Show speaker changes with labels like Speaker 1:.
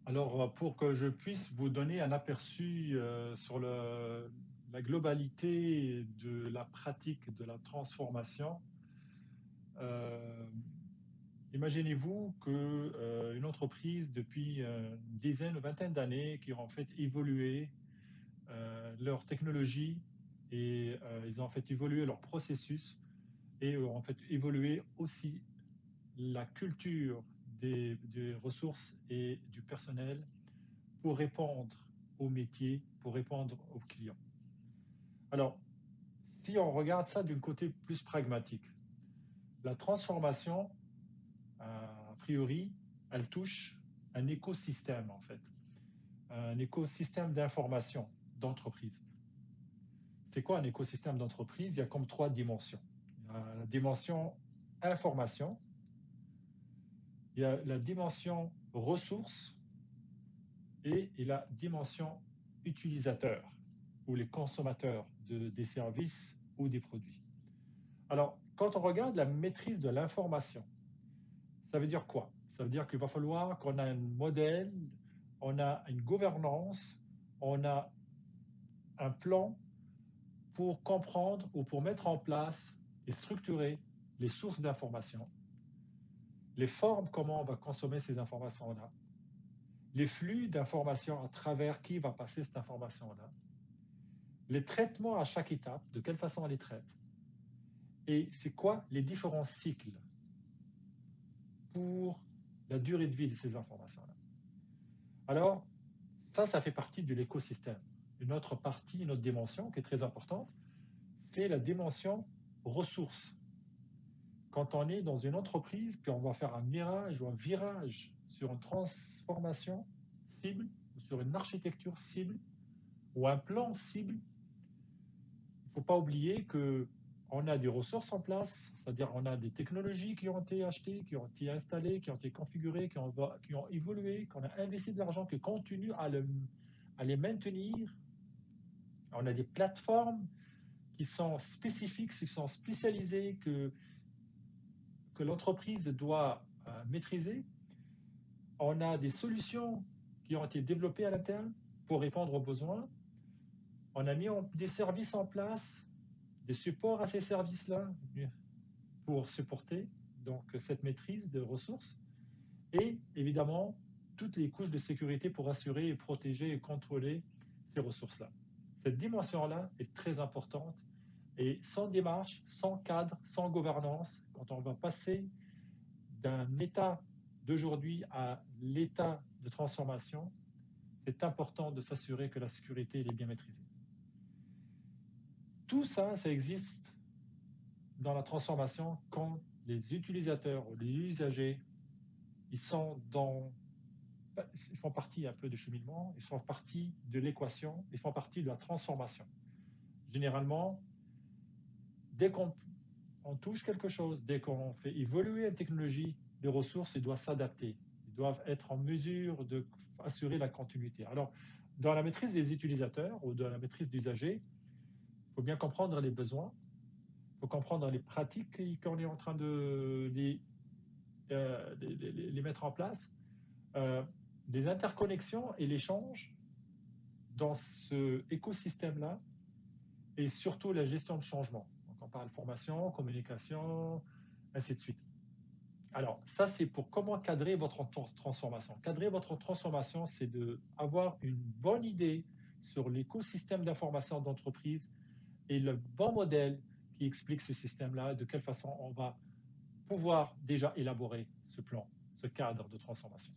Speaker 1: Alors, pour que je puisse vous donner un aperçu sur la globalité de la pratique de la transformation, euh, imaginez-vous qu'une entreprise depuis une dizaine ou vingtaine d'années qui ont en fait évolué leur technologie et ils ont en fait évolué leur processus et ont en fait évolué aussi la culture des ressources et du personnel pour répondre aux métiers, pour répondre aux clients. Alors, si on regarde ça d'un côté plus pragmatique, la transformation, a priori, elle touche un écosystème en fait, un écosystème d'information d'entreprise. C'est quoi un écosystème d'entreprise? Il y a comme trois dimensions. Il y a la dimension information, il y a la dimension ressources et la dimension utilisateur ou les consommateurs des services ou des produits. Alors, quand on regarde la maîtrise de l'information, ça veut dire quoi? Ça veut dire qu'il va falloir qu'on a un modèle, on a une gouvernance, on a un plan pour comprendre ou pour mettre en place et structurer les sources d'informations, les formes, comment on va consommer ces informations-là, les flux d'informations à travers qui va passer cette information-là, les traitements à chaque étape, de quelle façon on les traite, et c'est quoi les différents cycles pour la durée de vie de ces informations-là. Alors, ça fait partie de l'écosystème. Une autre partie, une autre dimension qui est très importante, c'est la dimension ressources. Quand on est dans une entreprise, puis on va faire un mirage ou un virage sur une transformation cible, ou sur une architecture cible, ou un plan cible, il ne faut pas oublier qu'on a des ressources en place, c'est-à-dire on a des technologies qui ont été achetées, qui ont été installées, qui ont été configurées, qui ont évolué, qu'on a investi de l'argent, qui continue à les maintenir. On a des plateformes qui sont spécifiques, qui sont spécialisées, que l'entreprise doit maîtriser. On a des solutions qui ont été développées à l'interne pour répondre aux besoins. On a mis des services en place, des supports à ces services-là pour supporter donc cette maîtrise de ressources et évidemment toutes les couches de sécurité pour assurer et protéger et contrôler ces ressources-là. Cette dimension-là est très importante et sans démarche, sans cadre, sans gouvernance, quand on va passer d'un état d'aujourd'hui à l'état de transformation, c'est important de s'assurer que la sécurité est bien maîtrisée. Tout ça, ça existe dans la transformation quand les utilisateurs ou les usagers, ils font partie un peu du cheminement, ils font partie de l'équation, ils font partie de la transformation. Généralement, dès qu'on touche quelque chose, dès qu'on fait évoluer une technologie, les ressources, ils doivent s'adapter. Ils doivent être en mesure d'assurer la continuité. Alors, dans la maîtrise des utilisateurs ou dans la maîtrise d'usagers, il faut bien comprendre les besoins, il faut comprendre les pratiques qu'on est en train de les mettre en place, des interconnexions et l'échange dans ce écosystème-là et surtout la gestion de changement. Donc on parle formation, communication, ainsi de suite. Alors, ça, c'est pour comment cadrer votre transformation. Cadrer votre transformation, c'est d'avoir une bonne idée sur l'écosystème d'information d'entreprise et le bon modèle qui explique ce système-là, de quelle façon on va pouvoir déjà élaborer ce plan, ce cadre de transformation.